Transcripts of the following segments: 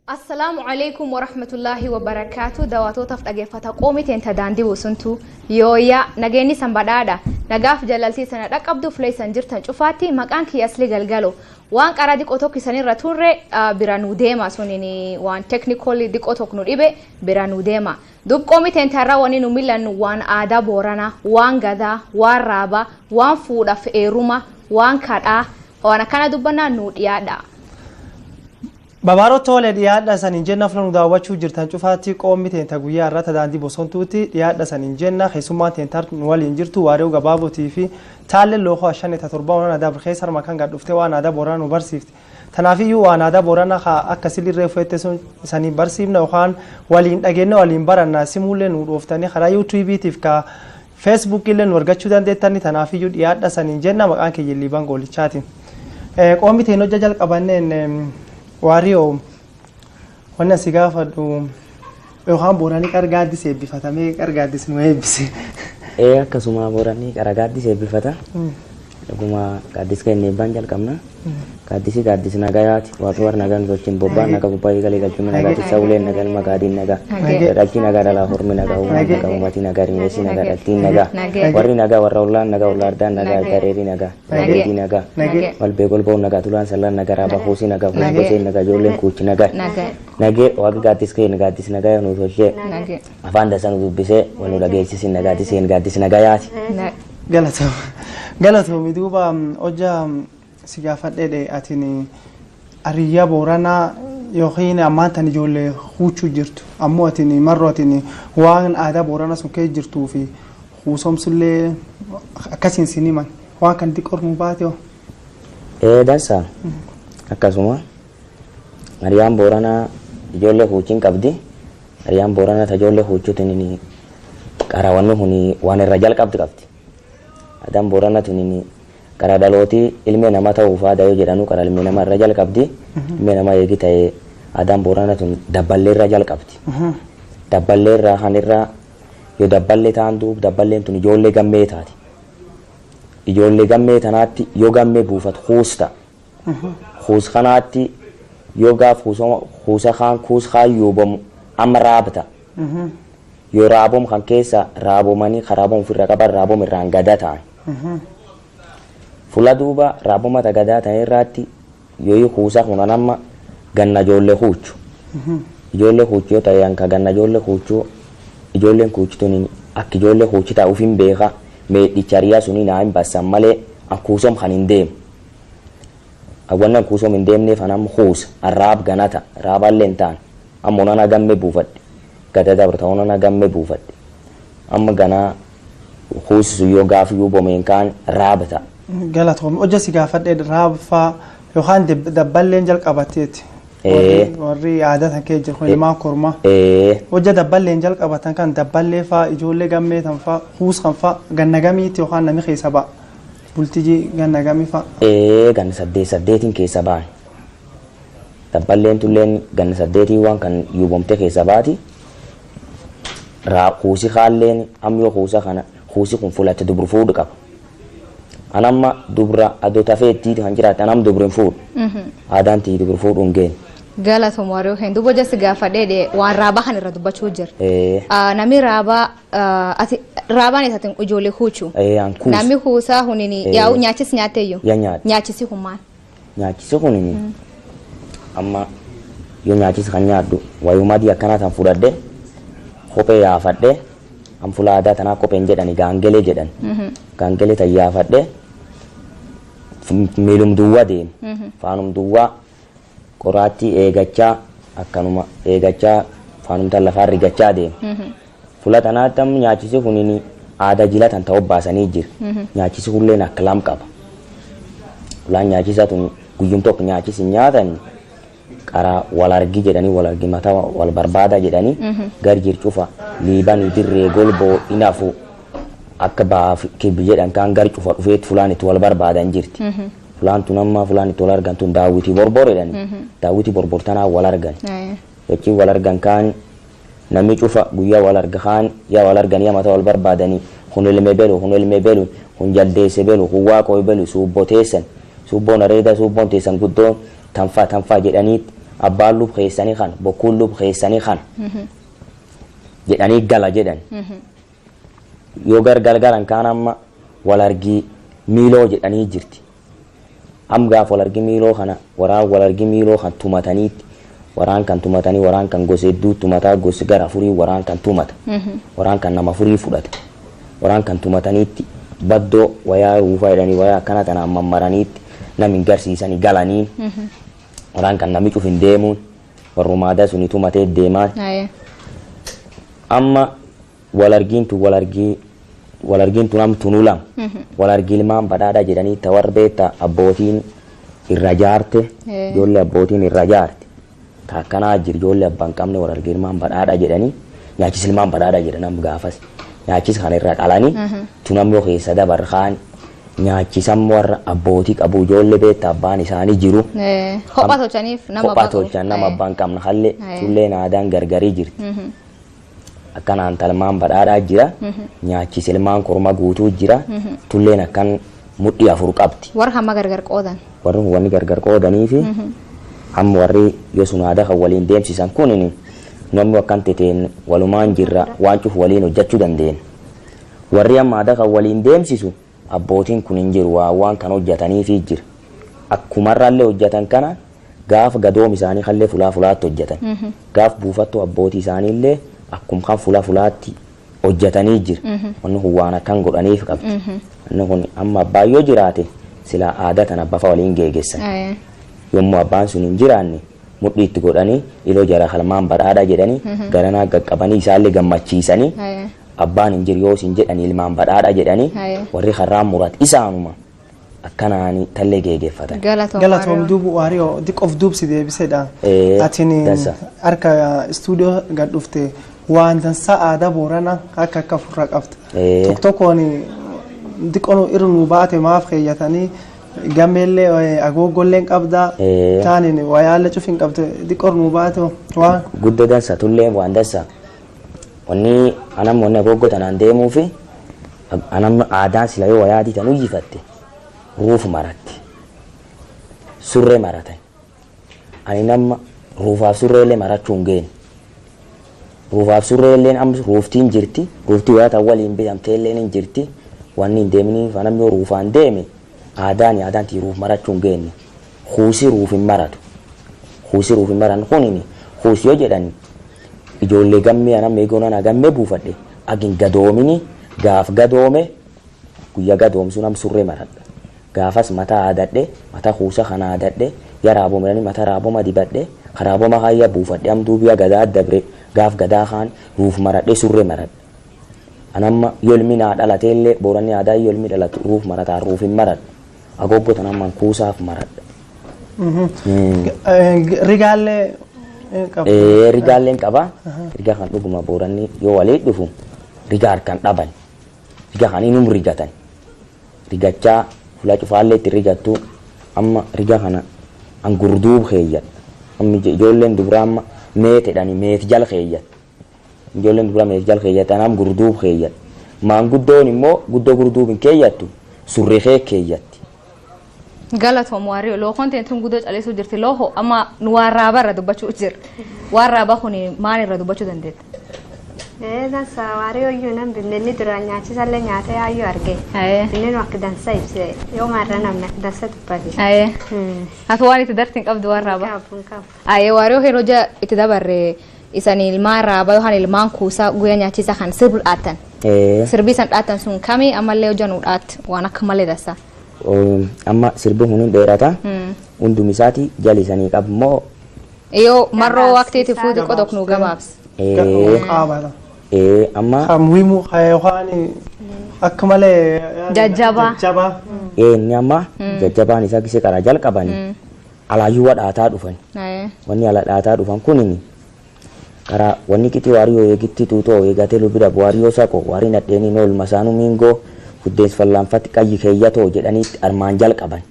السلام عليكم ورحمة الله وبركاته دواتو تفتقى فتاقومي انت داندي وسنتو يويا نجيني سنبادادا نقاف جلالتي سنة رقبدو فليسان جرتان شوفاتي مكان كي يسلي قلقلو وان قراديك اوتوكي سنين راتون برانو ديما سنيني وان تكنيكولي ديك اوتوك نوريبه برانو ديما دوب قومي تنتارا واني نميلان وان آدا بورانا وان غدا وان رابا وان فودا في ايروما وان كادا وانا كان دوبنا نود يادا Babaaroo tole dhiyaadha sanin jenna filan daawwachuu jirtan cufaatti qoommi teen guyyaa irratti daandii bosontuutti dhiyaadha sanin jenna keessummaa teen tar waliin jirtu waaree gabaabotii fi taalle lookoo 57 waan aadaa birkeessar makan gad dhuftee waan aadaa booraan nu barsiifte tanaafiyyuu waan aadaa booraan akka silirree fudhatte sanin barsiifna yookaan waliin dhageenya waliin baranna simuullee nu dhooftanii karaa yuutuubiitiif ka feesbuuk illee nu argachuu dandeettani tanaafiyyuu dhiyaadha sanin jenna maqaan kiyya liibaan goolichaatiin qoommi teen hojja jalqabanneen Wario wanna sigafadu yookaan booranii qargaaddis eebbifatamee qargaaddis nu eebbise. Akkasuma booranii qargaaddis eebbifata. Dhuguma gaaddis kennee eebbaan jalqabna. Gaaddisi nagayaati. Waaqni warra nagaan sochiin bobbaan naga bobbaa eegalee galchuun nagaatti sawuleen nagaa ilma gaadiin nagaa. Dhaqii nagaa dhalaa hormi nagaa uumatii nagaa rimeessi nagaa dhaltiin nagaa. Warri nagaa warra ollaan nagaa ollaardaan nagaa gareerii nagaa. Nageetii nagaa. Walbee golboon nagaa tulaan sallaan nagaa raabaa kuusii nagaa kuusii goseen nagaa ijoolleen kuuchi nagaa. Nagee waaqni gaaddis kennee gaaddis nagaa nu sochee. Afaan dasan dubbisee wal nu dhageessisin nagaatti gaaddis nagayaati. Galatoomi duuba hojja sigafadheedhe atini ariyyaa booranaa yookiin ammaan tan ijoollee huuchuu jirtu ammoo atini marroo atini waan aadaa booranaa sun kee jirtuu fi huusomsullee akkasiin siniman waan kan xiqqoo nu baate hoo? Dansa akkasuma ariyyaan booranaa ijoollee huuchiin qabdi ariyyaan booranaa ta ijoollee huuchuutiin qarawannu huni waan irra jalqabdi qabdi aadaan booranaa tuni karaa dhalootii ilmi namaa ta'uuf aadaa yoo jedhanu karaa ilmi namaa irra jalqabdi ilmi namaa eegi ta'ee aadaan booranaa tun dabballee irra jalqabdi dabballee irraa kan irraa yoo dabballee ta'an duub dabballeen tun ijoollee gammee taati ijoollee gammee tanaatti yoo gammee buufatu kuus ta'a kuus kanaatti yoo gaaf kuusa kaan kuus kaan yuubamu amma raabta yoo raaboom kan keessa raabomanii karaaboom ofirra qaban raaboom irraan gada ta'an Fula duuba raabuma tagadaa ta'e irratti yoo kuusa kunan amma ganna ijoollee huuchu. Ijoollee huuchu yoo ta'e anka ganna ijoollee huuchu ijoolleen huuchituun akka ijoollee huuchi ta'uuf hin beeka meedhichariyaa suni naa hin bassan malee kuusom kan hin deemu. Awwannan kuusom hin deemneef anam huusa arraab ganata raaballee hin ta'an amma onana gamme buufadhe gada dabarta onana gamme buufadhe amma ganaa huusisu yoo gaafi yoo bomeen kaan raabata. Galatoom hojja sigafadhe raabfaa yookaan dabballeen jalqabateeti. Warri aadaa tan kee jiru ilmaa kormaa. Hojja dabballeen jalqabatan kan dabballee faa ijoollee gammee tan faa huus kan faa ganna gamiitti yookaan namni keessa ba'a. Bultijii ganna gamii faa. Ganna saddeetiin keessa ba'an. Dabballeen tulleen ganna saddeetii waan kan yuubomte keessa baati. Huusi haalleen amma huusa kana huusi kun fulatte dubru fuudhu qaba. Anamma dubra adoo tafeetti kan jiraate anam dubrin fuudhu. Aadaan tii dubri fuudhu hin geenye. Galatoom warree hin dubbo jasi gaafadheedhe waan raabaa kan irra dubbachuu jira. Nami raabaan isatiin ijoollee huuchuu. Nami huusaa hunini yaa'u nyaachis nyaateeyyu. Nyaachisi hummaan. Nyaachisi hunini amma yoo nyaachisi kan nyaaddu wayumaa dii akkanaa tan fudhadhe kophee yaafadhe am fula aadaa tanaa kopheen jedhani gaangelee jedhan. Gaangelee tan yaafadhe miilum duwwaa deemu. Faanum duwwaa qoraattii eegachaa akkanuma eegachaa faanumtaan lafaan rigachaa deemu. Fula tanaatti amma nyaachisi kunini aadaa jila tan ta'uu baasanii jira. Nyaachisi hulleen akka lam qaba. Fulaan nyaachisa tun guyyum tokko nyaachisi nyaatan qaraa wal argi jedhanii wal argi mataa wal barbaada jedhanii gar jircufa liiban dirree golboo inafu akka baaf kibbi jedhan kan gar cufa dhufeet fulaan itti wal barbaadan jirti. Fulaan tun amma fulaan itti wal argan tun daawwitii borbor jedhani. Daawwitii borbor tanaa wal argan. Jechi wal argan kaan namni cufa guyyaa wal arga kaan yaa wal argan yaa mataa wal barbaadanii kun ilmee belu kun jaldeesse belu kun waaqoo belu suubboteessan suubboon areeda suubboon teessan guddoon tanfaa jedhanii abbaan lub keessanii kan bokkuun lub keessanii kan jedhanii gala jedhan yoo gargaran kaan amma wal argii miiloo jedhanii jirti am gaaf wal argii miiloo kana wal argii miiloo kan tumataniitti waraan kan tumatanii waraan kan gosa hedduu tumataa gosa gara afurii waraan kan tumata waraan kan nama afurii fudhata waraan kan tumataniitti baddoo wayaa ruufaa jedhanii wayaa akkana tanaan mammaraniitti nami garsiisanii galaniin waraan kan nami cufin deemuun warrumaada suni tumatee deemaan amma wal argiintu nam tunulam wal argii ilmaan badhaadha jedhanii tawar beetta abbootiin irra jaarte ijoollee abbootiin irra jaarte taakkanaa jir ijoollee abbaan qabne wal argii ilmaan badhaadha jedhanii nyaachis ilmaan badhaadha jedhanam gaafas nyaachis kan irra qalanii tunammoo keessa dabarkaan nyaachisan warra abbootii qabu ijoollee beetta abbaan isaanii jiru kophaa tolchaniif nama abbaan qabna hallee tulleen aadaan gargarii jirti akkanaan talmaan badhaadhaa jira nyaachis ilmaan korma guutuu jira tulleen akkan mudhii afur qabdi warra hamma gargar qoodan warri wanni gargar qoodanii fi amma warri yoo sun aadaa kan waliin deemsisan kunin namni akkan teteen walumaan jirra waan cufu waliin hojjechuu dandeen warri amma aadaa kan waliin deemsisu abbootiin kun hin jiru waan kan hojjetaniifi jira akkumarraallee hojjetan kana gaaf gadoom isaanii hallee fulaa fulaatti hojjetan gaaf buufattu abbootii isaaniillee akkum kan fulaatti hojjetanii jira wanni kun waan akkan godhaniif qabdi wanni kun amma abbaan yoo jiraate silaa aadaa tana abbafa waliin geeggessan yommuu abbaan sun hin jiraanne mudhii itti godhanii iloo jara halmaan badhaadha jedhanii garanaa qaqqabanii isaallee gammachiisanii abbaan hin jiru yoo isin jedhanii ilmaan badhaadha jedhanii warri karraan murat isaanuma akkanaanii tallee geeggeeffatan. Galatoom duubu waariyoo diqoof duubsi deebisedha. Atiin harka istuudiyoo gad dhufte waan dansaa aadaa Booranaa akka furra qabda. Tokko tokkoon diqoon irnu baate maaf keeyyatanii gameellee agoogolleen qabda taaniin wayaallee cufin qabde diqoon nu baate waan. Guddoo dansa tullee waan dansa. Wanni anam wanni agoogoo tanaan deemuu fi anam aadaan sila yoo wayaadii tanuu jifatte ruuf maratti surree maratan ani nama ruufaaf surreellee marachuun geeni ruufaaf surreelleen amma ruuftiin jirti ruuftii wayaata waliin bitamteelleen hin jirti wanni hin deeminiif anam yoo ruufaan deeme aadaan tii ruuf marachuun geeni kuusi ruuf hin maran kunini kuusi yoo jedhan ijoollee gammee anam eegoonana gammee buufadhe agin gadoomini gaaf gadoome guyyaa gadoomsuun am surree maradha gaafas mataa aadadhe mataa kuusa kana aadadhe yaa raaboo midhanii mataa raaboma dibadhe karaaboma hayya buufadhe am duubiyaa gadaa dabre gaaf gadaa kaan ruuf maradhe surree maradhe anamma yolmi naa dhalateellee booranni aadaa yolmi dhalatu ruuf marataa ruuf hin maradhe agooggotan amman kuusaaf maradhe. Rigaallee rigaalleen qaba rigaa kan dhuguma booranni yoo walii dhufu rigaa harkaan dhaban rigaa kan inni rigatan rigachaa fula cufaallee itti rigattu amma rigaa kana angurduub keeyyat amma ijoolleen dubiraa amma meetedhani meet jal keeyyat ijoolleen dubiraa meet jal keeyyatan am gurduub keeyyat maanguddoon immoo guddoo gurduub hin keeyyattu surree kee keeyyatti. Galatoom waarii loo konteentuun guddoo caleessuu jirti loo amma nu waan raabaa irra dubbachuu jira waan raabaa kun maal irra dubbachuu dandeetta? Dansa waarii iyyuu nan bineenni duraan nyaachisallee nyaata yaayyuu arge. Bineen akka dansa ibse yoo maarra namni akka dansa dubbate. Ati waan itti dartiin qabdu waan raabaa? Waarii yeroo itti dabarre isan ilmaan raabaa yookaan ilmaan kuusaa guyyaa nyaachisa kan sirbi dhaatan. Sirbii san dhaatan sun kamii ammallee hojjanuu dhaatti waan akka malee dansa. Amma sirbi hunin dheerata hundum isaati jalisanii qabmoo. Yoo marroo waqtiitti fuuti qodoq nu gabaabsa. Amma muhimu yookaan akka malee jajjabaa. Inni amma jajjabaan isaa kisee karaa jalqabanii alaayyuu dhaataa dhufan. Wanni ala dhaataa dhufan kunini karaa wanni qixii waariyoo eegitti tuutoo eegatee lubida waariyoo saqo waarii nadheenii nool masaanuu miingoo fuddees fallaanfatti qayyi keeyyatoo jedhaniitti armaan jalqaban.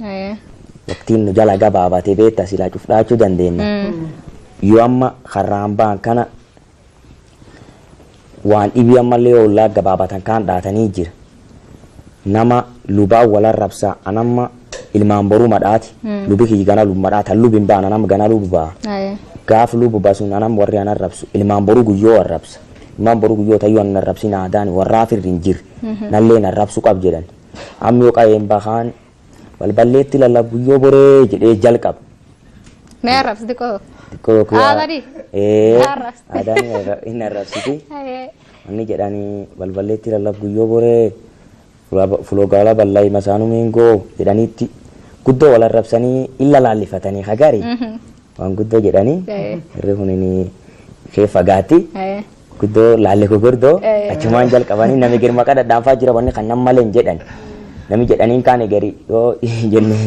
Waqtiin nu jala gabaabatee beektaa silaa cufdhaachuu dandeenya. Yoo amma karraan ba'an kana waan dhibii ammallee ollaa gabaabatan kaan dhaatanii jira. Nama lubaa wal arrabsaa anamma ilmaan boruu madhaati lubi kiyya gana lubu madhaata lubin baana nama gana lubu baa gaaf lubu basuun anam warri an arrabsu ilmaan boruu guyyoo arrabsa ilmaan boruu guyyoo tayyuu an arrabsi naadaan warraa firrin jir nalleen arrabsu qab jedhan ammi yoo qayyeen bahaan balballeetti lallab guyyoo boree jedhee jalqab mee arrabsi xiqqoo aadani aadani inni arrabsiti inni jedhanii balballeetti lallab guyyoo boree fulogala ballai masanu mingoo jedhaniitti guddoo wal arrabsanii illa laallifatanii hagari waan guddoo jedhanii irri kunini kee fagaatti guddoo laalle gogordoo achumaan jalqabanii nami girma qadadhaanfaa jira wanni kan nam maleen jedhan nami jedhaniin kaane gari yoo jenne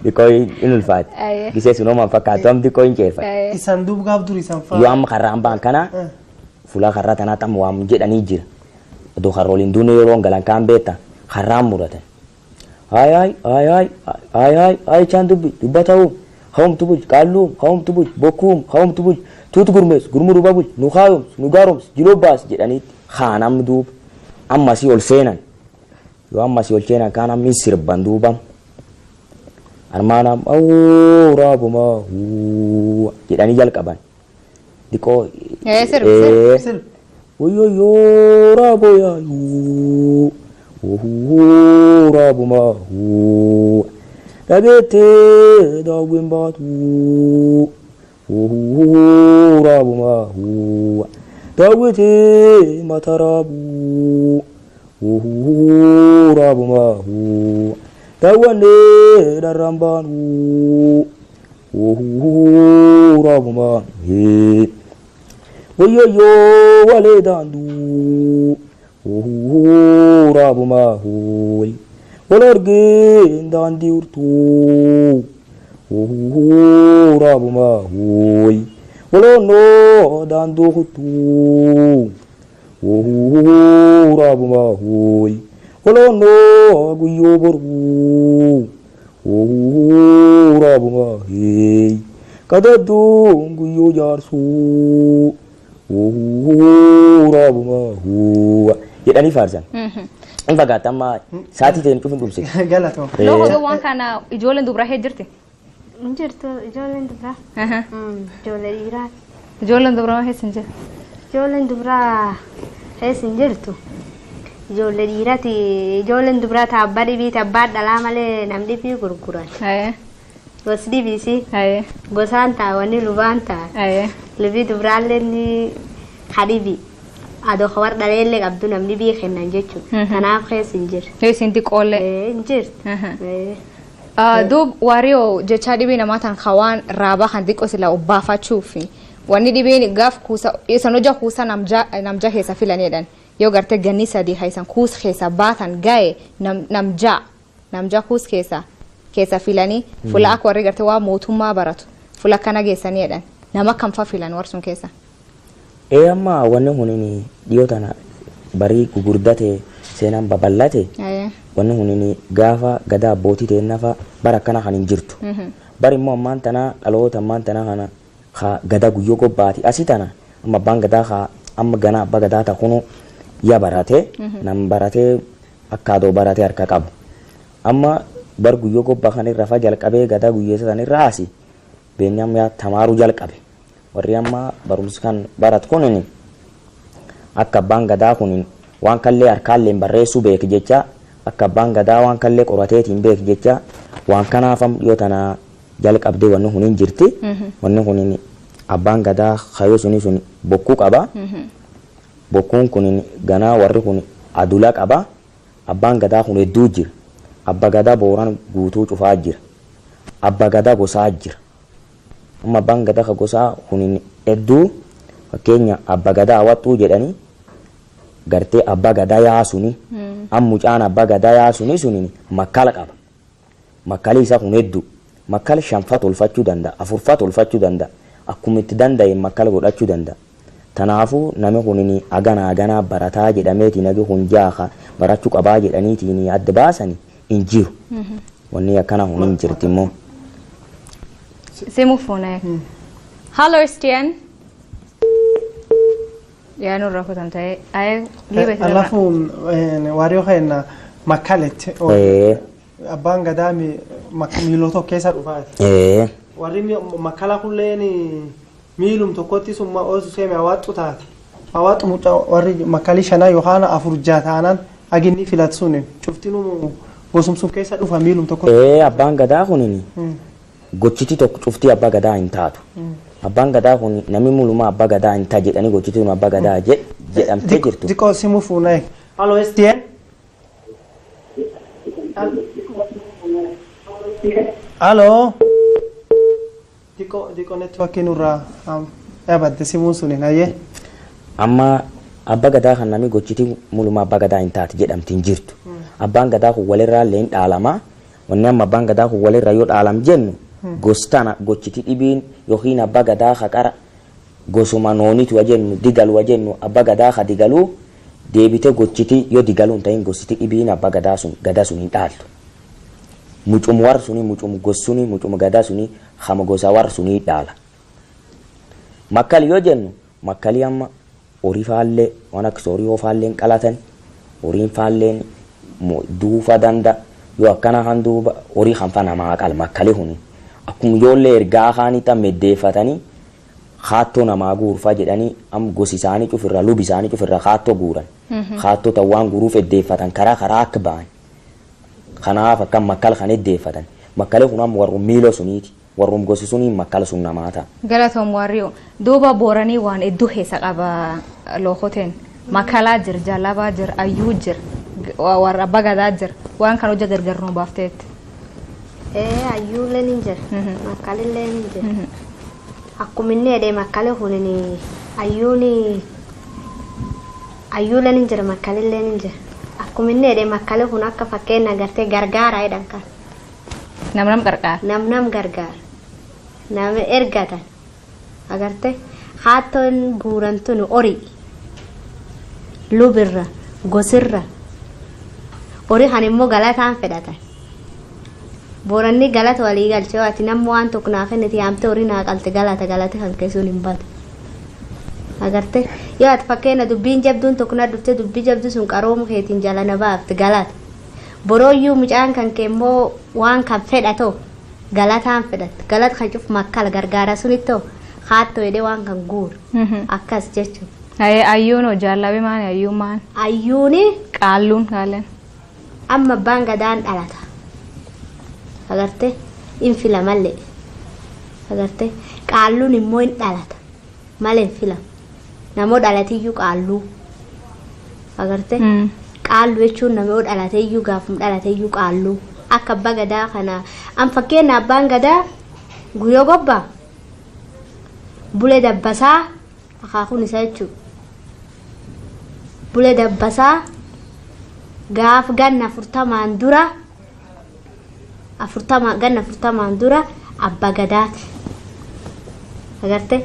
dikoo in ulfaati gisee sunoomaan fakkaatu am dikoo hin ceeffa isan duub gaaf dur isan faa yoo amma karraan baan kana fulaa karraa tanaa tam waam jedhanii jira odoo karrooliin duunee yeroo galan kaan beetta karraan muratan ay chaan dubbata'uu hawum tubuj qallu hawum tubuj bokum hawum tubuj tut gurmes gurmuru babuj nu khayum nu garoms jilobas jedhaniit khanam duub amma si ol seenan yo amma si ol seenan kana min sirban duubam armanam awrabuma hu jedhani jalqaban diko sir oyo yo rabo ya hu rabuma hu Dabete dawin batu rabuma dawete matarabu rabuma dawane darambanu rabuma oyoyo wale dandu rabuma Olorge dandi urtu rabuma hoy olono dandu hutu rabuma hoy olono guyo boru rabuma hey kadadu guyo jarsu rabuma ho jedhani farsan Infagata amma saati ta'een cufin dhumse. Galatoo. Loo waan kana ijoolleen dubraa heejjirti. Jirtu ijoolleen dubraa. Ijoollee dhiiraa. Ijoolleen dubraa heessin jira. Ijoolleen dubraa heessin jirtu. Ijoollee dhiiraati ijoolleen dubraa abbaa dhibiiti abbaa dhalaa malee nam dhibii gurguran. Gosi dhibiisi. Gosaan taa'anii lubaan ta'a. Lubii dubraallee ni hadibii. Ado khawar daleelle qabdu namni bii kennan jechuudha. Kanaaf keessin jira. Keessin xiqqoolle. Jirti. Duub waariyoo jecha dhibii namaa tan khawaan raabaa kan xiqqoo sila obbaafachuuf wanni dhibiin gaaf kuusa isan hojja kuusa namja keessa filanidhaan yoo gartee ganni sadii haisan kuus keessa baatan gaa'e namja kuus keessa filanii fuula akka warri gartee waa mootummaa baratu fuula akkana geessanidhaan nama kamfa filan warsun keessa. Amma wanni hunini dhiyoo tana barii gugurdate seenaan babal'ate wanni hunini gaafa gadaa abbootii ta'e nafa bara akkana kan hin jirtu. Bari immoo ammaan tana dhaloota ammaan tana kana gadaa guyyoo gobbaati asii tana amma abbaan gadaa amma gana abbaa gadaa ta'a kunu yaa barate nam barate akka adoo barate harka qabu. Amma bar guyyoo gobbaa kan irra fa jalqabee gadaa guyyeessa san irra asi beenni amma tamaaruu jalqabe. Warri amma barumsa kan barat kunin akka abbaan gadaa kunin waan kallee harkaalleen barreessuu beek jecha akka abbaan gadaa waan kallee qorateetiin beek jecha waan kanaafam dhiyoo tana jalqabdee wanni kunin jirti wanni kunin abbaan gadaa kayyoo sun bokkuu qaba bokkuun kunin ganaa warri kun adula qaba abbaan gadaa kun hedduu jira abba gadaa booran guutuu cufaa jira abba gadaa gosaa jira. Amma abbaan gadaa ka gosaa kunin hedduu fakkeenya abba gadaa hawwattuu jedhanii gartee abbaa gadaa yaasuni ammucaan abbaa gadaa yaasuni sunin makkala qaba. Makkali isaa kun hedduu makkala shanfaa tolfachuu danda'a afurfaa tolfachuu danda'a akkuma itti danda'e makkala godhachuu danda'a. Tanaafuu namni kunin aganaa barataa jedhameeti nagi kun jaaha barachuu qabaa jedhaniitiin adda baasanii hin jiru. Wanni akkana kun hin jirti immoo. Simu phone. Hello, Stian. Ya no raho tanta ay libe. Alafu wario kena makalet. Abbaan gadaa mi miiloo tokko keessa dhufaati. Warri makkala kulleen miilum tokkotti summa oosu seeme hawaattu taate. Hawaattu mucaa warri makkali shanaa yookaan afur jaataanan aginni filatu suni cuftinuu gosumsun keessa dhufa miilum tokko. Abbaan gadaa kunini gochiti tokko cuftii abbaa gadaa hin taatu. Abbaan gadaa kun namni mul'uma abbaa gadaa hin taa jedhanii gochituun abbaa gadaa jedhamtee jirtu. Diko simu fuunee. Halo STN. Halo. Diko networking nurraa yaabadde simuun suni nayyee. Amma abbaa gadaa kan namni gochitii mul'uma abbaa gadaa hin taate jedhamti hin jirtu. Abbaan gadaa kun walirraa illee hin dhaalama. Wanni amma abbaan gadaa kun walirra yoo dhaalam jennu gostana gochitii dhibiin yookiin abbaa gadaa haqara gosuma noonitu wajennu digalu wajennu abbaa gadaa ha digaluu deebite gochitii yoo digaluu hin ta'in gochitii dhibiin abbaa gadaa sun hin dhaaltu. Mucumu war suni mucumu gossuni mucumu gadaa suni hama gosa war suni dhaala. Makkali yoo jennu makkali amma horii faallee waan akka horii yoo faalleen qalatan horiin faalleen duufa danda yoo akkana kan duuba horii kan fa namaa qala makkali huni akkuma ijoollee ergaa kaanita meddeeffatanii haattoo namaa guurfa jedhanii am gosi isaanii cufirra lubi isaanii cufirra haattoo guuran haattoo ta'waan guuruuf eddeeffatan karaa akka ba'an kanaaf akka makkala kan eddeeffatan makkali kun am warrum miiloo suniiti warrum gosi sunii makkala sun namaa ta'a. Galatoom warriyo duuba booranii waan hedduu keessa qaba lookoteen makkalaa jir jaalabaa jir ayyuu jir warra abbaa gadaa jir waan kan hojja gargar nu baafteetti. Ayyuu leen hin jir makkali leen hin jir akkuma inni edee makkali hunini ayyuu leen hin jir makkali leen hin jir akkuma inni edee makkali hun akka fakkeenya agartee gargaara jedhan kan. Nam gargaara. Nam gargaara. Nama ergatan agartee haattoon guurantun horii lubirra gosirra horii kan immoo galataan fedhatan booranni galata walii galchee waati namni waan tokko naaf inni yaamte horii naa qalte galata kan keessuun hin badu agartee yoo ati fakkeenya dubbiin jabduun tokko na dhuftee dubbii jabdu sun qaroomu keetiin jala na baafte galata borooyyuu mucaan kan kee immoo waan kan fedhatoo galataan fedhatte galata kan cuf makkala gargaara sunittoo haattoo jedhee waan kan guuru akkas jechuudha. Ayyuun hoo jaallabe maani ayyuun maan? Ayyuuni qaalluun haaleen. Amma abbaan gadaan dhalata agartee in fila malee agartee qaalluun immoo in dhalata malee in fila namoo dhalatiyyuu qaalluu agartee qaallu jechuun namoo dhalateeyyuu gaafum dhalateeyyuu qaalluu akka abbaa gadaa kana an fakkeenya abbaan gadaa guyyoo gobbaa bulee dabbasaa akaakuun isaa jechuudha bulee dabbasaa gaaf ganna 40 dura ganna 40 dura abbaa gadaati agartee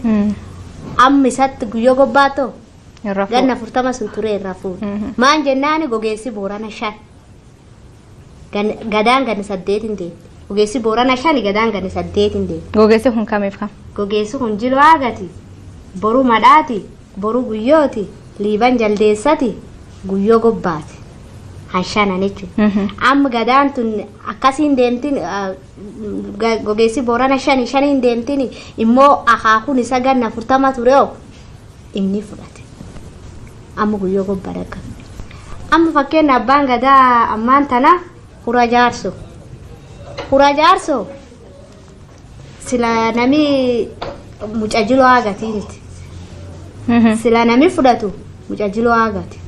amma isatti guyyoo gobbaatoo ganna 40 sun turee irraa fuudhu maan jennaani gogeessi boorana 5 gadaan ganna 8 hin deemne gogeessi boorana 5 gadaan ganna 8 hin deemne. Gogeessi kun kamiif kam? Gogeessi kun jiloo aagati boruu madhaati boruu guyyooti liiban jaldeessati guyyoo gobbaati. Hanshanan jechuudha. Amma gadaan tun akkasiin deemtiin gogeessi boorana 5 hin deemtiin immoo akaakuun isa ganna 40 tureoo inni fudhate. Amma guyyoo gobbaa dhaqqa. Amma fakkeenya abbaan gadaa ammaan tana hura jaarso sila nami mucajiloo aagatiiniti. Sila nami fudhatu mucajiloo aagati.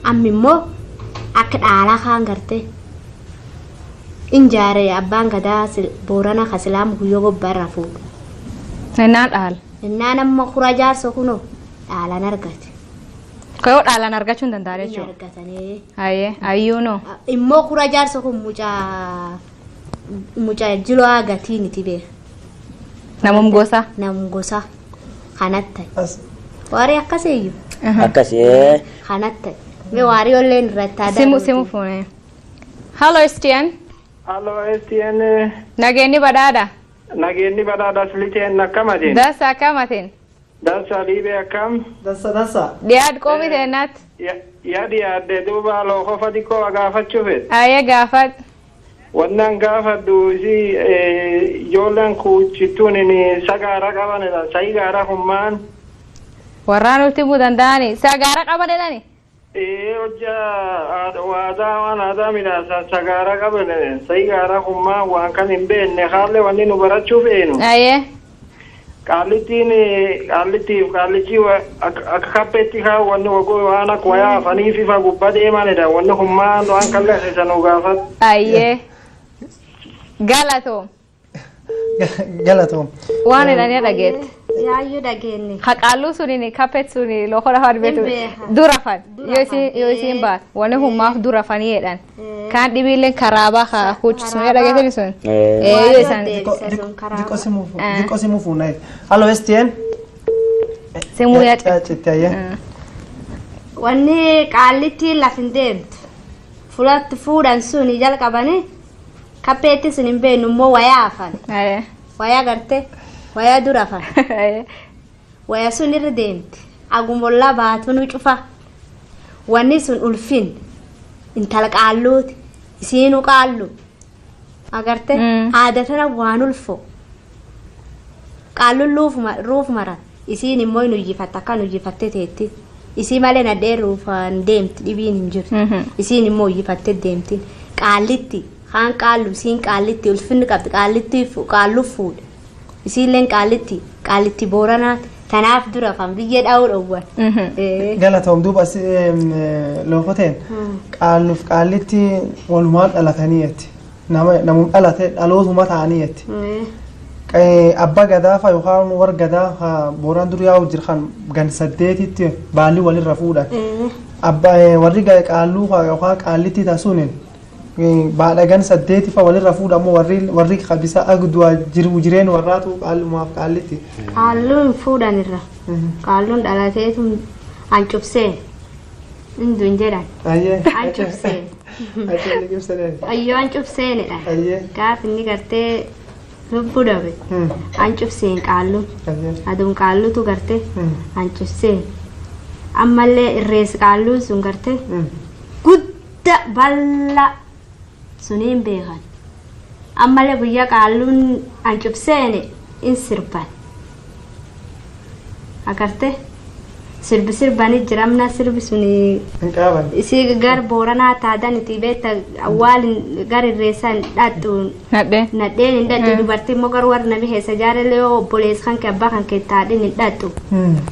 Amma immoo akka dhaalaa kaan gartee injaaree abbaan gadaa boorana kasilaam guyyoo gobbaa irraa fuudhu. Innaan dhaala. Innaan amma hura jaarso kunoo dhaalan argate. Kayoo dhaalan argachuu hin danda'an jechuudha. Argatanii. Ayyuunoo. Immoo hura jaarso kun mucaa jiloo aagatiiniti beeka. Namum gosa. Namum gosa kanatti. Waarii akkasiyyuu. Akkasii. Kanatti. Me waarii olleen irratti aadaa. Simu fuune. Hello STN. Hello STN. Nageenyi badhaadha. Nageenyi badhaadha siliteen akkamatiin. Dasa akkamatiin. Dasa dhiibee akkam. Dasa. Dhiyaad qoomii teennaatti. Yaadi yaadde duuba lookoo fadikoo gaafachuu fedhe. Ayee gaafadhu. wannan gaafadhu ijoolleen kuuchittuun sagaara qabanidha. Sagaara hummaan. Warraan nuti himuu danda'ani. Sagaara qabanidhani? Hojjaa waan aadaa midhaasan sagaara qabanidha. Sagaara hummaan waan kan hin beekne haalli wanni nu barachuuf eenu. Qaallichi akka kappeetti kaawwannu waan akka wayaa afanii fi gubbaa deemanidha. Wanni hummaan waan kalleessa nu gaafatu. Galatoom. Galatoom. Waan jedhanii dhageette. Yaayyuu dhageenye. Haqaalluu suni kappeet suni lokola hawwan beetu durafan yoo isiin baat wanni hummaaf durafanii jedhan. Kaan dhibiilleen karaabaa haa huuchisuun dhageetani sun. Yoo isaan. Diko simu fuunaa. Allo STN. Simuu yaacitee. Wanni qaallitti lafin deemtu. Fulatti fuudhan suni jalqabanii. Kappeetti sun hin beeknu immoo wayaa afan. Wayaa gartee wayaa dura afan. Wayaa sun irra deemti. Agumollaa baatuun cufa. Wanni sun ulfin intala qaalluuti. Isiinu qaallu. Agartee aadatana waan ulfo. Qaalluun ruuf maran. Isiin immoo hin hojjifatta akka hojjifattee teetti. Isii malee nadhee ruufaan deemti dhibiin hin jirtu. Isiin immoo hojjifattee deemti. Qaallitti. Haan qaallu isiin qaallitti ulfinni qabdi qaallu fuudha. Isiilleen qaallitti booranaati. Tanaaf dura kan biyya dhaa'uu dhowwan. Galatoom duuba lookoteen qaalluuf qaallitti walumaan dhalataniitti. Namuun dhalate dhalootuma ta'aniitti. Abbaa gadaa fa'a yookaan warra gadaa booraan dur yaa'u jiran gan 8tti baalli walirra fuudhan. Warri qaalluu yookaan qaallitti taasuun baadhagan 8 fa walirra fuudhamu warri qabisa agdua jireen warraatu qaallumaaf qaallitti. Qaalluun fuudhanirra. Qaalluun dhalateetu ancubsee. Induun jedhan. Ancubsee. Ayyoo ancubseenidha. Gaaf inni gartee lubbuu dhabe. Ancubseen qaalluun. Aduun qaalluutu gartee ancubseen. Ammallee irrees qaalluun sun gartee gudda bal'aa. Suniin beekan. Ammallee guyyaa qaalluun ancubseene in sirban. Agarte sirbanii jiramna sirbi suni. Isii gar booranaa taadan itti beekta awwaalin gar irreessan dhadhuun. Nadheen hin dhadhu dubartii immoo gar warra nami heessa jaalallee yoo obboleessa kan kee abbaa kan kee taadhin hin dhadhu.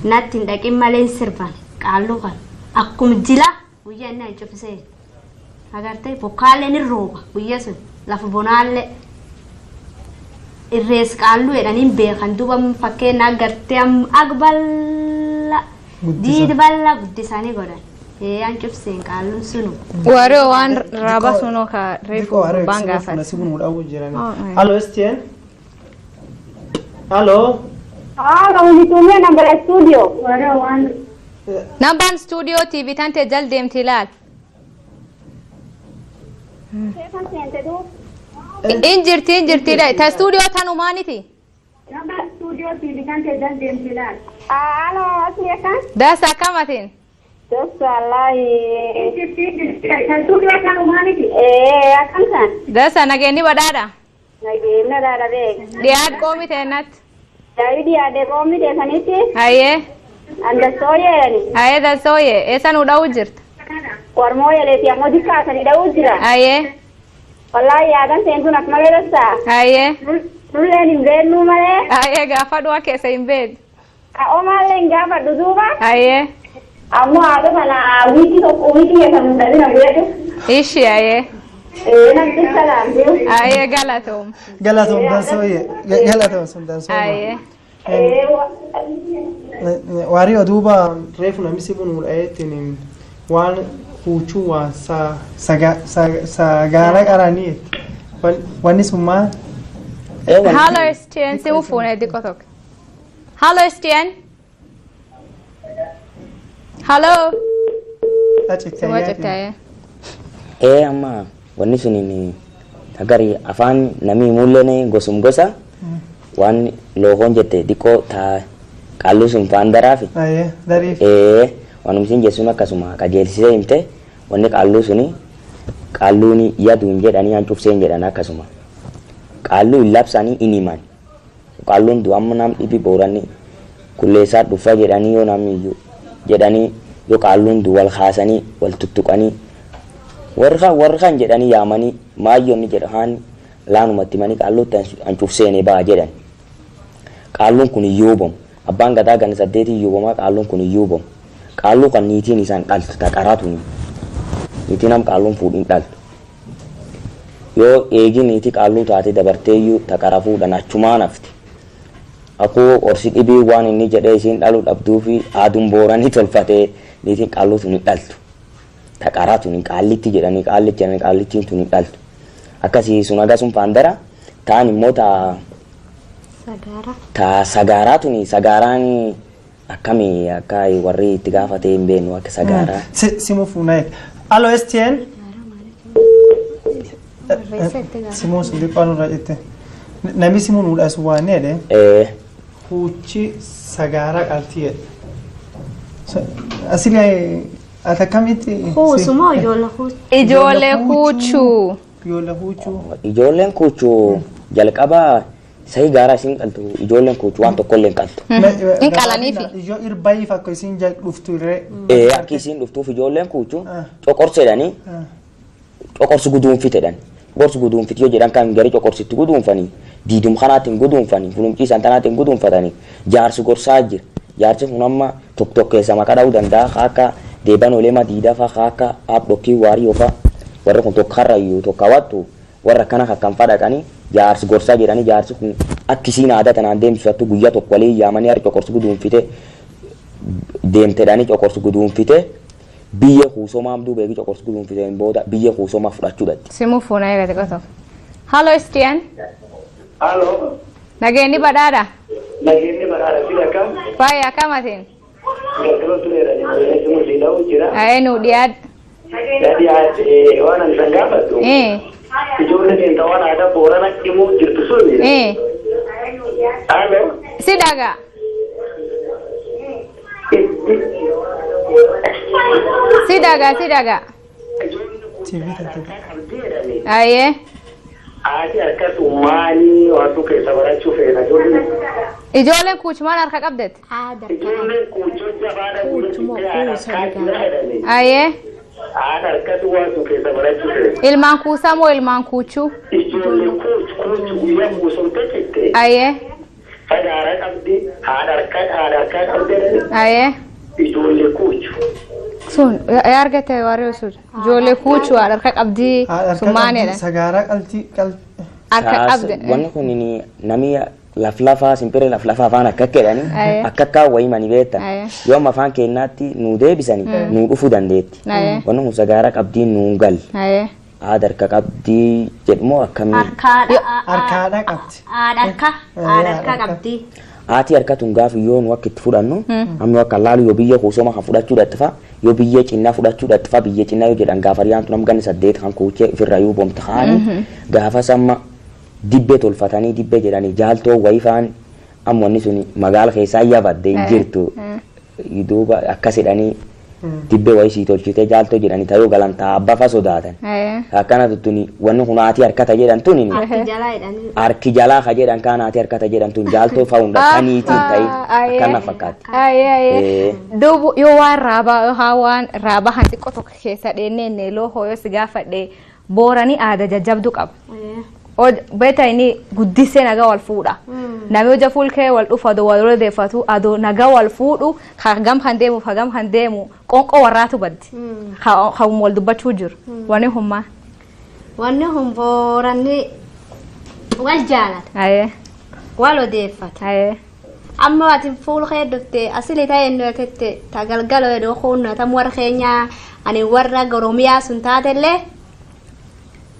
Natti hin dhaqin malee hin sirban qaalluu kan akkuma jila guyyaa inni ancubseen. Agarte bokkaalee ni rooba guyyaa sun lafa bonaallee irrees qaalluu jedhaniin beekan duuba fakkeenya agartee agballa diidi balla guddisanii godhan ancubseen qaalluun sunu. Waroo waan raaba sunoo ka reefu baan gaafate. Allo STN. Allo. Nitumia namba ya studio. Waroo waan. Nambaan studio TV tante jal deemti ilaal. Injirti ta studio tanumaaniti. Namba studio TV kan tejan dempilan. Halo, asliakan? Dasa kamatin. Dasa lai. Studio tanumaaniti. Akan kan? Dasa nageni badada. Nageni badada be. Diad komi tenat. Jadi dia de komi de saniti. Aye. Anda soye ni. Aye da soye. Esan udah ujirt. Warmoye le tiang modika sani da ujira. Aye. Wallahi adan sentu nak malerasa. Aye. Nulen imbed nu male. Aye gafa dua kesa imbed. O male gafa duduba. Aye. Amu ada mana wiki ya kan tadi nak dia tu. Ishi aye. Nanti salam dia. Aye galatom. Galatom dan soye. Galatom sun dan soye. Aye. Wari aduba refu na misibu nur ayetinin wan kuchua sagara karani wani summa. Hello STN simu phone di kotok. Hello STN. Hello. Semua cekaya. Amma wani sunini tagari afan nami mulene gosum gosa wan lohon jete diko ta kalu sumpan darafi. Aye, darif. Wanum sin jesuna kasuma kajelsi imte wani kalu suni qaalluuni yaduun jedhanii hancufseen jedhan akkasuma qaalluu hin labsanii iniman qaalluun du'amma nam dhibi booranni kulleessaa dhufa jedhanii yoo namiyyuu jedhanii yoo qaalluun du wal kaasanii wal tuttuqanii warra kan jedhanii yaamanii maayyoonni jedhan laanumatti manii qaalluutti hancufseenee ba'a jedhan qaalluun kun iyyuubamu abbaan gadaa gan 8 iyyuubamaa qaalluun kun iyyuubamu qaalluu kan niitiin isaan dhaltu taqaraatuuni niitiin am qaalluun fuudhin dhaltu yoo eegi niitii qaalluu taate dabarteeyyuu taqara fuudhan achumaan hafti akkoo orsi dhibii waan inni jedhee isiin dhaluu dhabduu fi aaduun booranii tolfatee niitiin qaalluu tuni dhaltu taqaraatuuni qaallitti jedhanii qaallittiin tuni dhaltu akkasii sun agasuun paandara ta'an immoo ta sagaaraa tuni sagaaraan akkamii akka warri itti gaafatee hin beeknu akka sagaaraa. Simu fuunaa alo STN. Simu sun dhiphoo nurra jette. Namni simu nuudhaas waan jedhe. Huuchi sagaaraa qaltii jedhe. Asilee ati akkamitti. Huusumoo ijoollee huuchuu. Ijoollee huuchuu. Ijoollee huuchuu. Ijoolleen huuchuu jalqabaa sai gaara isin qaltu ijoolleen kuuchu waan tokkollee qaltu. In qalaniifi. Ijoo irbaayif akka isin dhuftu irree. Akka isin dhuftuuf ijoolleen kuuchu coqorseedhanii coqorsi guduunfitedhan. Gorsi guduunfiti yoo jedhan kan gari coqorsitti guduunfanii diidum kanaatiin guduunfanii fulumciisan tanaatiin guduunfatanii jaarsi gorsaa jira. Jaarsi kun amma tokko keessa maqaa dha'uu danda'a akka deeban oleema diidaa fa'aa akka abdhokkii waarii yookaan warra kun tokko harrayyuu tokko hawwattu warra kana kan fadhaqanii jaarsi gorsaa jedhanii jaarsi kun akkisiin aadaa tanaan deemsifatu guyyaa tokko walii yaamanii harki coqorsi guduunfite deemtedhanii coqorsi guduunfite biyya kuusomaa beeki coqorsi guduunfiteen booda biyya kuusomaa fudhachuudhaati. Simu fuunaa eegate qoto. Halo STN. Halo. Nageenyi badhaadha. Nageenyi badhaadha fi akkam. Faaya akkamatiin. Galgala tureera simu siidha'u jira. Nu dhiyaadha. Dhiyaadha waan ani san gaafatu. Ijoollee keenya waan aadaa boorana himuu jirtu suni. Halo. Si dhagaa. Si dhagaa. Aye. Ati harka maali waan keessa barachuu feena ijoolleen. Ijoolleen kuuchumaan harka qabdetti. Ijoolleen kuuchoo jabaadha kuuchoo. Aye. Harkatu waan keessa barachuu feena. Ilmaan kuusaa moo ilmaan kuuchuu? Ijoollee kuuchuu guyyaa kuusomte jettee. Aye. Fagaara qabdi haadha harkaa qabdi. Aye. Ijoollee kuuchuu. Sun argate warri sun ijoollee kuuchuu haadha harka qabdi summaanidha. Sagaaraa qaltii harka qabdi. Wanni kun namni laflafaa simpiree laflafaa afaan akka jedhanii akka wayii mani beektan yoo amma afaan keenyaatti nu deebisanii nu dhufuu dandeetti. Wanni kun sagaaraa qabdii nu gal. Haadha harka qabdii jedhamoo akkamii? Harkaadha qabdi. Harka qabdi. Haati harkatuun gaafa yoo nu akka itti fudhannu amma akka laalu yoo biyya kuusoma kan fudhachuudhaatti fa'a yoo biyya cinnaa fudhachuudhaatti fa'a biyya cinnaa yoo jedhan gaafa riyaantu nam ganni 8 kan kuuchee ofirraa yoo boomta haani gaafa samma dibbee tolfatanii dibbee jedhanii jaaltoo wayii fa'aan amma wanni sun magaala keessaa yaabadde hin jirtu duuba akkas jedhanii dibbee wayii sii tolchitee jaaltoo jedhanii ta'uu galantaa abbaa fa'a sodaatan akkana tuttuni wanni kun haati harkata jedhan tuni harki jalaa ka jedhan kaan haati harkata jedhan tun jaaltoo fa'aa hunda kaniitiin ta'ii akkana fakkaatti. Duubu yoo waan raabaa han xiqqoo tokko keessa dheennee loo hooyoo si gaafadhee booranii aadaa jajjabduu qaba. Beeta inni guddisee nagaa wal fuudha. Namni hojii fuulkee wal dhufu adoo wal odeeffatu adoo nagaa wal fuudhu hagam kan deemu qonqoo warraatu baddi. Kan wal dubbachuu jiru. Wanni hummaa. Wanni hum booranni wal jaalata. Wal odeeffata. Amma ati fuulkee dhuftee asili ta'e inni tette tagalgaloo edoo kunnaa tam warra keenyaa ani warra Oromiyaa sun taatellee.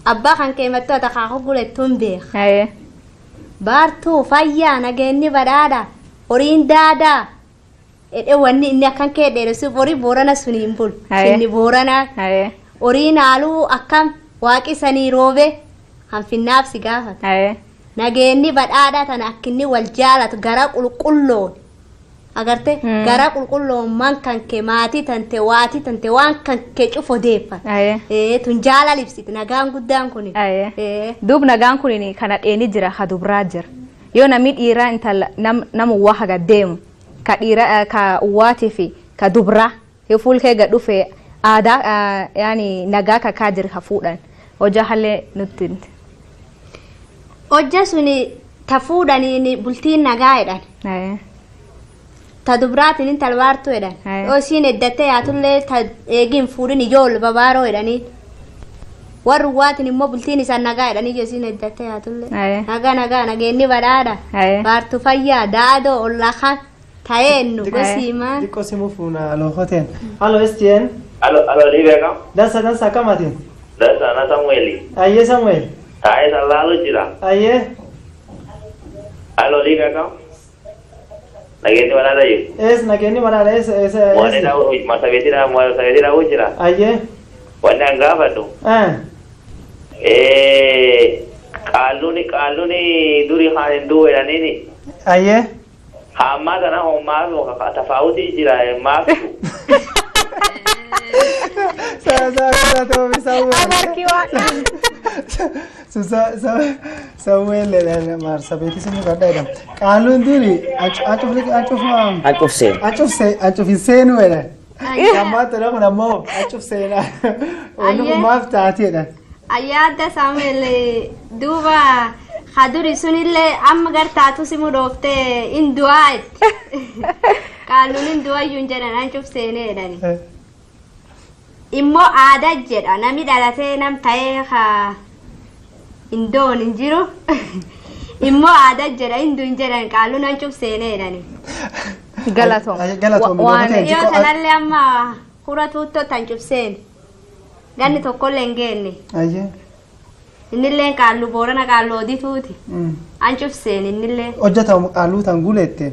Abbaa kan keemattu ata kaakuu gulettuun beeka. Baartuu fayyaa nageenyi badhaadha horiin daadaa edhe wanni inni akkan kee dheeressuuf horii boorana suniin bulu. Inni boorana horiin haaluu akkam waaqisanii roobe hanfinnaaf si gaafata. Nageenyi badhaadha tana akkinni wal jaalatu gara qulqulloon agarte gara qulqulloo man kan ke maati tante waati tante waan kan ke cufo deeffa tun jaalala ibsiti nagaan guddaan kun duub nagaan kun kana dheeni jira ha dubraa jira yoo namni dhiiraa intala namu waa haga deemu ka dhiira ka uwaati fi ka dubraa yoo fuulkee gad dhufe aadaa yaani nagaa ka kaa jira ha fuudhan hojja halle nutti hojja suni ta fuudhanii bultiin nagaa jedhan ta dubraatiin intala waartu jedhan yoo isiin eddattee yaatullee ta eegin fuudhin ijoollee babaaroo jedhanii warri waatiin immoo bultiin isaan nagaa jedhanii yoo isiin eddattee yaatullee nagaa nageenni badhaadha baartu fayyaa daadoo ollakan ta'eennu gosiimaan xiqqoo simu fuuna alohoteen alo estien alo libeka dansa kamatiin dansa na Samueli ayye Samuel tae salado jira ayye alo libeka nageni manada yu nageni manada mwane na masabetira ujira ayye wanda ngafatu qaluni duri khanin duwe na nini ayye hamada na homazo tofauti jira mafu Sasa to Samuel Samuel le mar sabeti simu kada idam qalun duri achuf senu era kama tara kuna mo achuf sena onu maaf taati era ayyaada Samuel duuba haduri sunille amma gartaatu simu dofte induait qalun induayun jedhan achuf sene edani immoo aadaa jedha namni dhalatee nam ta'ee ha indoon hin jiru immoo aadaa jedha hinduun jedhan qaaluu nan cubseenee jedhani galatoom yoo tanallee amma hura tuuttoo tan cubseen ganni tokkollee hin geenne innillee qaaluu boorana qaaluu odituuti an cubseen innillee hojjetamu qaaluu tan guleette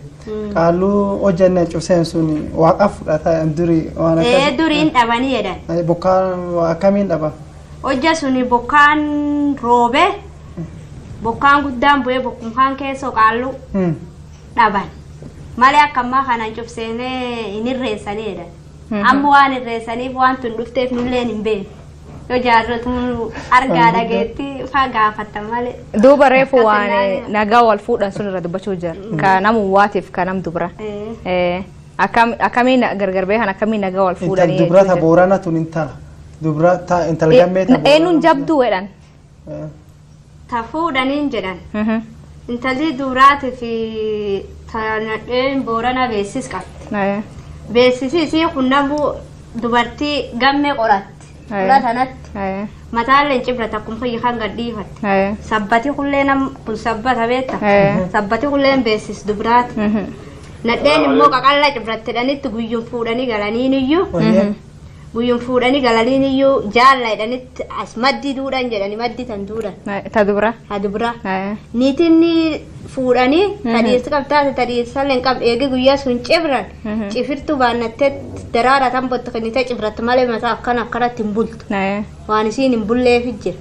qaaluu hojjanne cubseen sun waaqa fudhata duri waan akka duriin dhabanii jedhan bokkaan akkamiin dhaba hojja suni bokkaan roobe bokkaan guddaan bu'ee bokkaan keessoo qaaluu dhaban malee akkammaa kanaan cubseenee hin irreessanii jedhan amma waan irreessaniif waan tun dhufteef nulleen hin beekne yoo jaarratuun argaa dhageetti fagaafatta malee. Duuba reefu waan nagaa wal fuudhan sun irra dubbachuu jira. Ka namu waatiif ka nam dubra. Akkamiin gargar beekan akkamiin nagaa wal fuudhanii. Intal dubra ta boorana tun intala. Dubra ta intal gammee ta boorana. Eenyuun jabduu jedhan. Ta fuudhaniin jedhan. Intalli duraati fi ta nadheen boorana beesis qabdi. Beeksisi isii kun namuu dubartii gammee qoratti. Tanatti mataaleen cibrata kun fayyi kan gadhiifatte sabbati kullee nam kun sabbata beetta sabbati kulleen beesis dubraati nadheen immoo qaqalla cibratteedhanitti guyyuun fuudhanii galaniiniyyuu guyyuun fuudhanii galaniiniyyuu jaalla jedhanitti as maddi duudhan jedhani maddi tan duudhan ta dubra niitinni fuudhanii tadhiirsi qabtaate tadhiirsallee hin qabne eegi guyyaa sun cibran cifirtuu baannattee daraara tan botta kennitee cibratti malee mataa akkanatti hin bultu waan isiin hin bulleef jira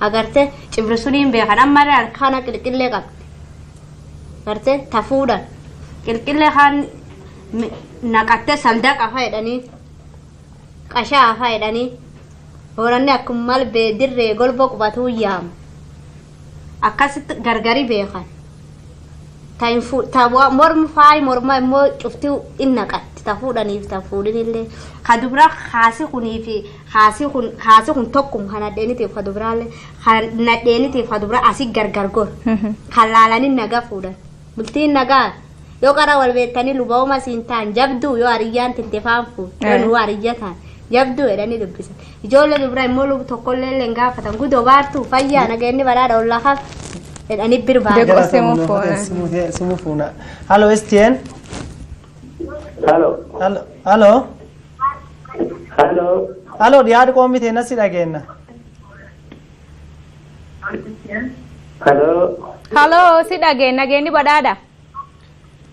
agarte cibri suniin beekan ammallee harkaana qilqillee qabdi agarte ta fuudhan qilqillee kaan naqattee saldaqa fayyadanii qashaa fayyadanii hooranni akkuma mal beedirree golba qubatuu yaamu akkasitti gargari beekan ta morma faayi morma immoo cuftii inni qatti ta fuudhaniif ta fuudhinillee ka dubra haasi kunii fi haasi kun tokkum kan nadheenitiif ka dubraallee kan nadheenitiif ka dubra asii gargar gor kan laalanii nagaa fuudhan bultiin nagaa yoo qara wal beektanii lubaa'uma siin ta'an jabduu yoo hariyyaan tintefaan fuudhu yoo nu hariyya ta'an jabduu jedhanii dubbisan ijoollee dubra immoo lubu tokkollee illee gaafatan gudoo baartuu fayyaa nageenni badhaadha ollaa kan jedhanii birbaa simu fuuna halo estien halo dhiyaadhi qoomite nasi dhageenya halo si dhageenya nageenni badhaadha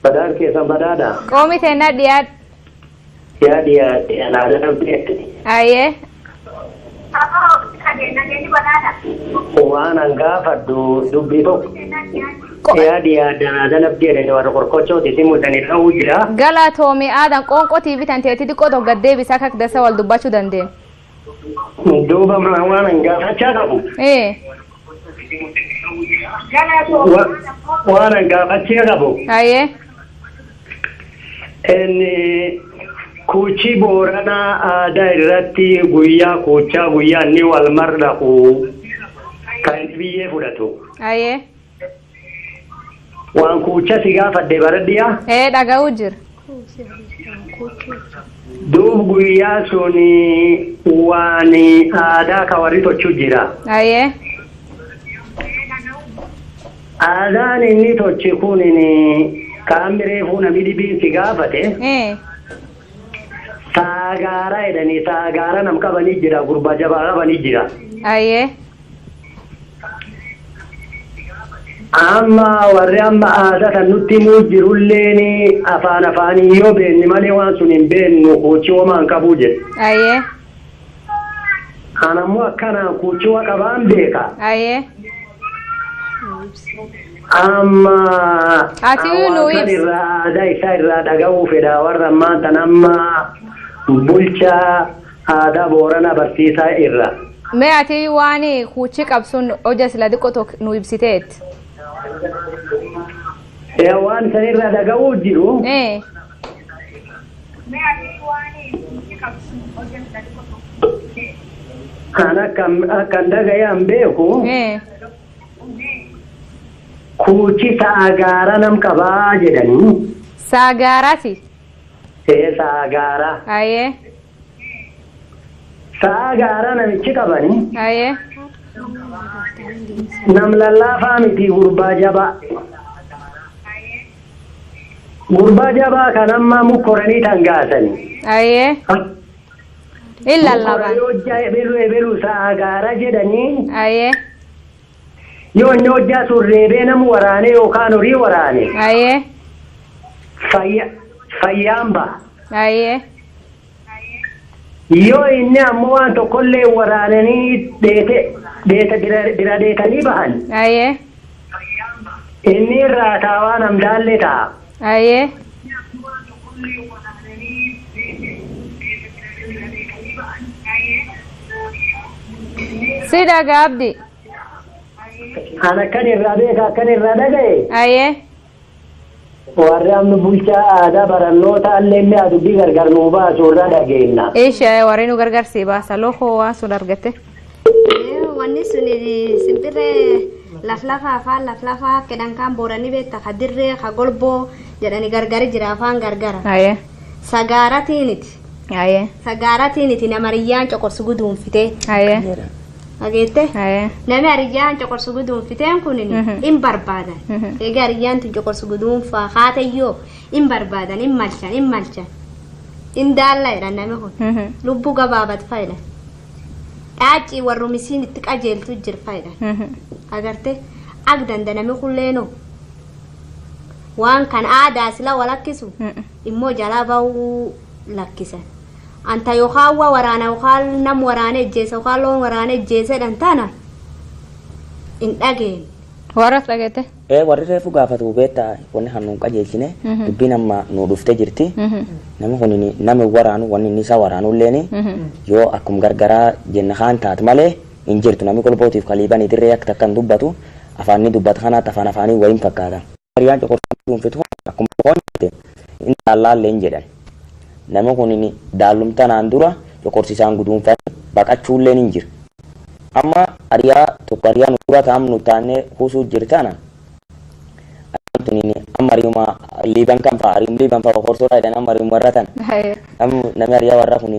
badhaadha keessan badhaadha qoomite na dhiyaadhi aye waan an gaafadhu dubbii tokko يا دانا نبدي ورا قرقوتشو تسمو تاني لو جرا galatoomii aadan qoonqotii bitan teeti xiqqoo gad deebisaa kak dasa wal dubbachuu dandeen دوبا ما وانا قافتشا قبو وانا قافتشا قبو hayyee inni kuuchi booranaa aadaa irratti guyyaa kuuchaa guyyaa inni wal mardaqu kan biyyee fudhatu. hayyee waan kuucha si gaafadde baradhiyaa. dhaga'uu jira. duub guyyaa suni waan aadaa ka warri tochuu jira. hayyee aadaan inni tochi kun kaamiree fuuna midhibiin si gaafate. saagaara jedhanii saagaara nam qabanii jira gurbaa jabaa qabanii jira. hayyee amma warri amma aadaa kan nutti himuu jirulleen afaan afaanii yoo beenni malee waan sun hin beennu kuuchi homaan qabuu jedhe. hayyee anammoo akkanaan kuuchi waa qabaan beeka. hayyee amma ati nuyi irraa aadaa isaa irraa dhaga'uu fedha warra ammaan tan amma bulchaa aadaa boorana barsiisaa irra. mee ati waan kuuchi qabsuun hoja sila xiqqoo nu ibsiteet. waan san irraa dhaga'uu jiru. kan akkan dhaga'an beeku. kuuchi saagaara nam qabaa jedhanii. saagaaraati. saagaara. hayyee saagaara namichi qabanii. hayyee nam lallaafaa miti gurbaa jabaa. gurbaa jabaa kan amma mukkoranii tangaasanii. hayyee in lallaban. ebelu saagaara jedhanii. hayyee yoo inni hojjaa sun reebee namu waraane yookaan horii waraane. hayyee fayyaan ba'a. hayyee yoo inni ammoo waan tokkollee waraananii bira deetanii bahan. hayyee inni irraa taawaa namdaallee ta'a. hayyee si dhagaa abdi. kan akkan irraa beeka akkan irraa dhaga'e. hayyee warri amma bulchaa aadaa barannoota illee mi'a dubbii gargar nuu baasu irraa dhageenya. ishee warri nu gargarsii baasa lokoo waan sun argatte. wanni suni simbirree laflafaa afaan laflafaa kedhan kan booranii beekta ka dirree ka golboo jedhani gargari jira afaan gargara. hayyee sagaaratiiniti. hayyee sagaaratiiniti nama riyyaan coqorsu guduunfite. hayyee Agete? hayyee Nami ariyyaan coqorsu guduunfiteen kunin in barbaadan. Egaa ariyyaan tun coqorsu guduunfaa haatayyoo in barbaadan in malchan. In daalla jedhan nami kun. Lubbuu gabaabat fayyada. Dhaacii warrumisiin itti qajeeltu jir fayyada. Agarte agdanda nami kulleenoo. Waan kan aadaa sila walakkisu immoo jalaa bahuu lakkisan. Anta yookaan waa waraana yookaan nam waraana ejjeessa yookaan loon waraana ejjeessedhan tana in dhageen. warras dhagette. warri reefu gaafatu beektaa wanni hannuun qajeelchine dubbiin amma nu dhuftee jirti nama kun nama waraanu wanni inni isaa waraanulleen yoo akkum gargaraa jenna kaan taat malee hin jirtu namni kolbootiif kaliibanii dirree akka takkan dubbatu afaan ni dubbata kanaatti afaan afaanii wayiin fakkaata. Hariyyaan coqorsaa dhuunfitu akkuma qoonte inni daallaallee hin jedhan. Nama kun daallumtanaan dura coqorsiisaan guduunfate baqachuullee hin jiru. Amma hariyaa tokko hariyaa nu dura taa'amnu taanee kuusuu jirtana. Amma hariyuma liiban kan fa'a hariyum liiban fa'a qorsoo jedhan amma hariyum warra tan. Namni hariyaa warra kun